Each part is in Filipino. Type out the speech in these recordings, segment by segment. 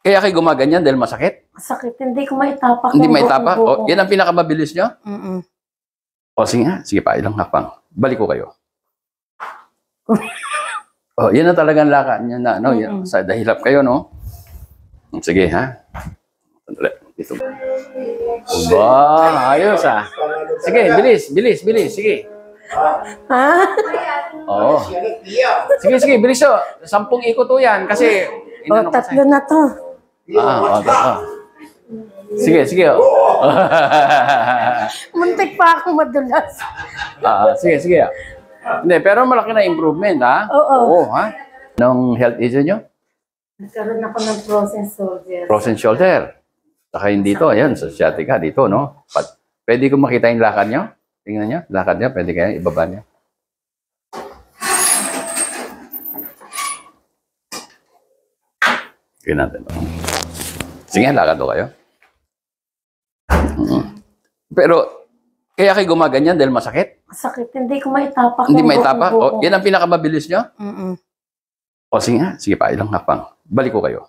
Kaya kayo gumaganyan dahil masakit? Masakit. Hindi ko maitapak. Hindi maitapak? O, yan ang pinakamabilis nyo? O, sige nga. Sige pa, ilang hakbang. Balik ko kayo. O, yan na talagang lakad niya na, no? Sa dahilap kayo, no? Sige, ha? Sandali. Dito. Ba, ayos, ha? Sige, bilis. Sige. Ha? Oo. Sige, bilis, o. 10 ikot o yan, kasi... O, 3 na to. Sige. Muntik pa akong madulas. Sige. Hindi, pero malaki na improvement, ha? Oo, ha? Anong health issue nyo? Nagkaroon ako ng frozen shoulder. Frozen shoulder. Saka yun dito, ayan, sa sciatica dito, no? Pwede ko makita yung lakad nyo? Tingnan nyo, lakad nyo, pwede kayo ibaba nyo. Tingnan natin. Sige, lakad ko kayo. Pero, kaya kayo gumaganyan dahil masakit? Masakit. Hindi ko maitapak. Hindi maitapak? O, yan ang pinakamabilis nyo? O, sige nga. Sige pa, ilang hakbang. Balik ko kayo.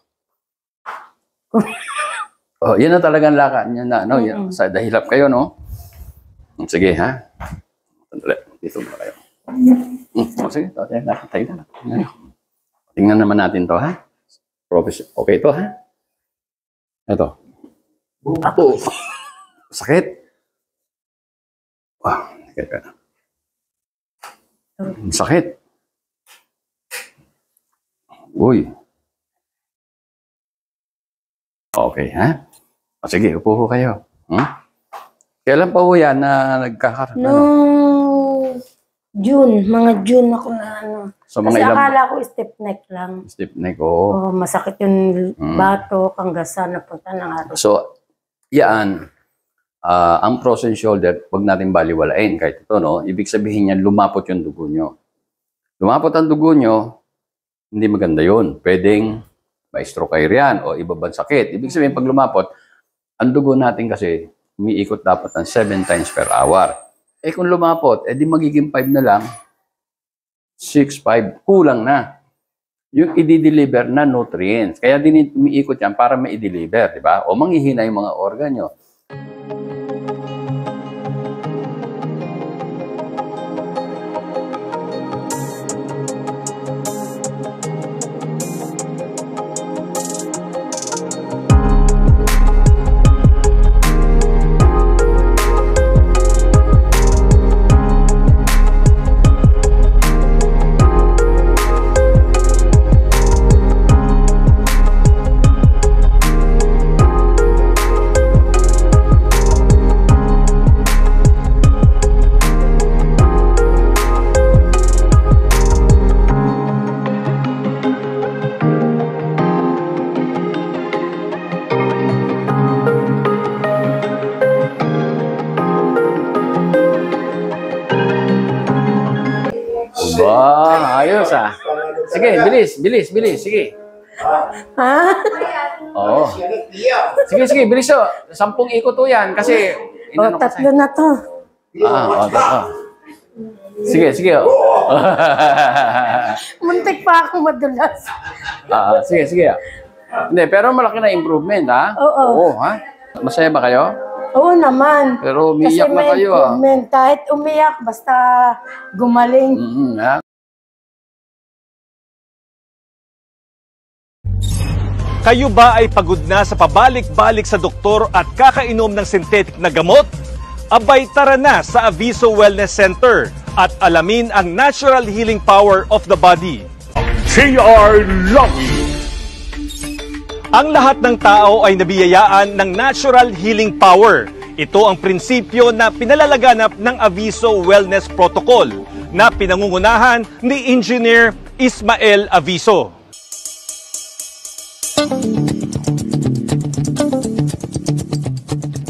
O, yan na talagang lakad niya na, no? Sa dahilap kayo, no? Sige, ha? Sandali. Dito muna kayo. O, sige. Tayo na. Tingnan naman natin to, ha? Okay to, ha? Ito. Apo. Sakit. Sakit. Uy. Okay, ha? O, sige, upo ko kayo. Kailan pa ho yan na nagkakaroon? June. Mga June ako na ano. So, mga kasi ilang... akala ko stiff neck lang. Stiff neck, oo. Masakit yung bato, hanggang saan napunta ng araw. So, yan. Ang frozen shoulder, huwag natin baliwalain kahit ito, no? Ibig sabihin niyan, lumapot yung dugo nyo. Lumapot ang dugo nyo, hindi maganda yun. Pwedeng ma-stroke kayo yan o ibabang sakit. Ibig sabihin, pag lumapot, ang dugo natin kasi umiikot dapat ng 7 times per hour. Eh kung lumapot, di magiging 5 na lang, 6, 5, kulang na. Yung i-deliver na nutrients. Kaya din umiikot yan para ma-i-deliver, di ba? O manghihina yung mga organ nyo. Ba, ayos, ha? Sige, bilis. Sige. Ha? Oo. Sige, bilis, o. 10 ikot o yan, kasi... O, 3 na to. Sige. Muntik pa akong madulas. Sige. Hindi, pero malaki na improvement, ha? Oo, ha? Masaya ba kayo? Oo naman. Pero umiiyak na kayo, ha? Kahit umiyak, basta gumaling. Ha? Kayo ba ay pagod na sa pabalik-balik sa doktor at kakainom ng synthetic na gamot? Abay, tara na sa Aviso Wellness Center at alamin ang natural healing power of the body. CR Love! Ang lahat ng tao ay nabiyayaan ng natural healing power. Ito ang prinsipyo na pinalalaganap ng Aviso Wellness Protocol na pinangungunahan ni Engineer Ismael Aviso.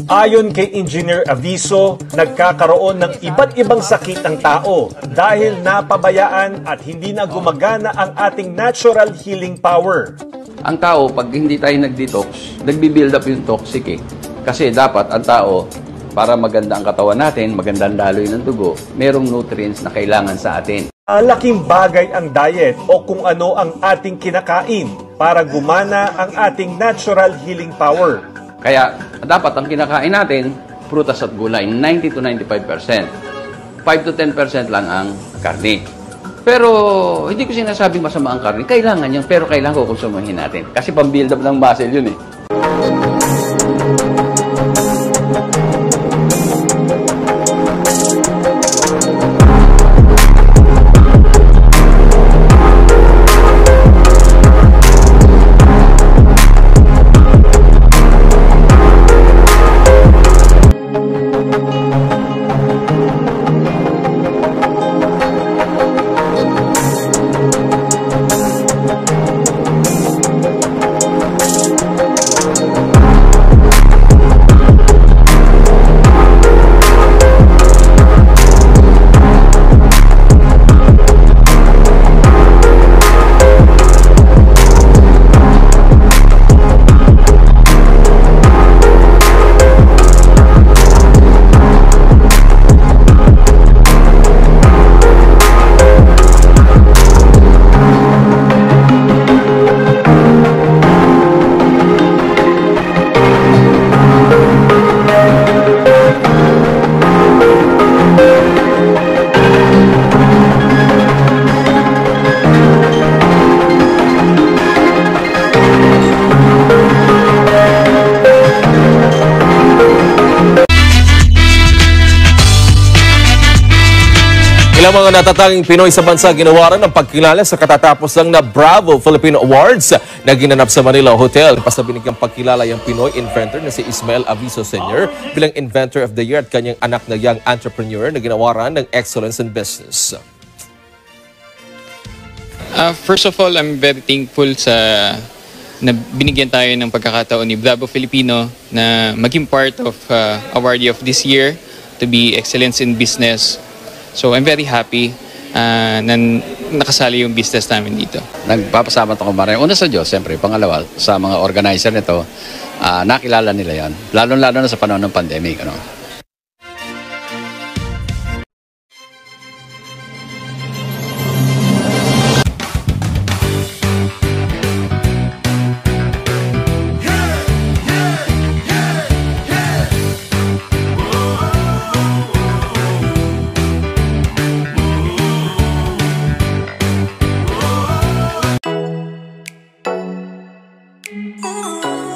Ayon kay Engineer Aviso, nagkakaroon ng iba't ibang sakit ang tao dahil napabayaan at hindi na gumagana ang ating natural healing power. Ang tao, pag hindi tayo nag-detox, nagbi-build up yung toxic, eh. Kasi dapat ang tao, para maganda ang katawan natin, maganda ang daloy ng dugo, merong nutrients na kailangan sa atin. Laking bagay ang diet o kung ano ang ating kinakain. para gumana ang ating natural healing power. Kaya dapat ang kinakain natin, prutas at gulay, 90 to 95%. 5 to 10% lang ang karne. Pero hindi ko sinasabing masama ang karne. Kailangan yun, pero kailangan ko konsumahin natin. Kasi pang-build up ng muscle yun eh. Ilang mga natatanging Pinoy sa bansa ginawaran ng pagkilala sa katatapos lang na Bravo Filipino Awards na ginanap sa Manila Hotel. Basta binigyang pagkilala yung Pinoy inventor na si Ismael Aviso Sr. bilang Inventor of the Year at kanyang anak na young entrepreneur na ginawaran ng Excellence in Business. First of all, I'm very thankful na binigyan tayo ng pagkakataon ni Bravo Filipino na maging part of awardee of this year to be Excellence in Business. So I'm very happy na nakasali yung business namin dito. Nagpapasalamat ako maraming. Una sa Diyos, siyempre. Pangalawa, sa mga organizer nito, nakilala nila yan. Lalo-lalo na sa panahon ng pandemic. Ano? Oh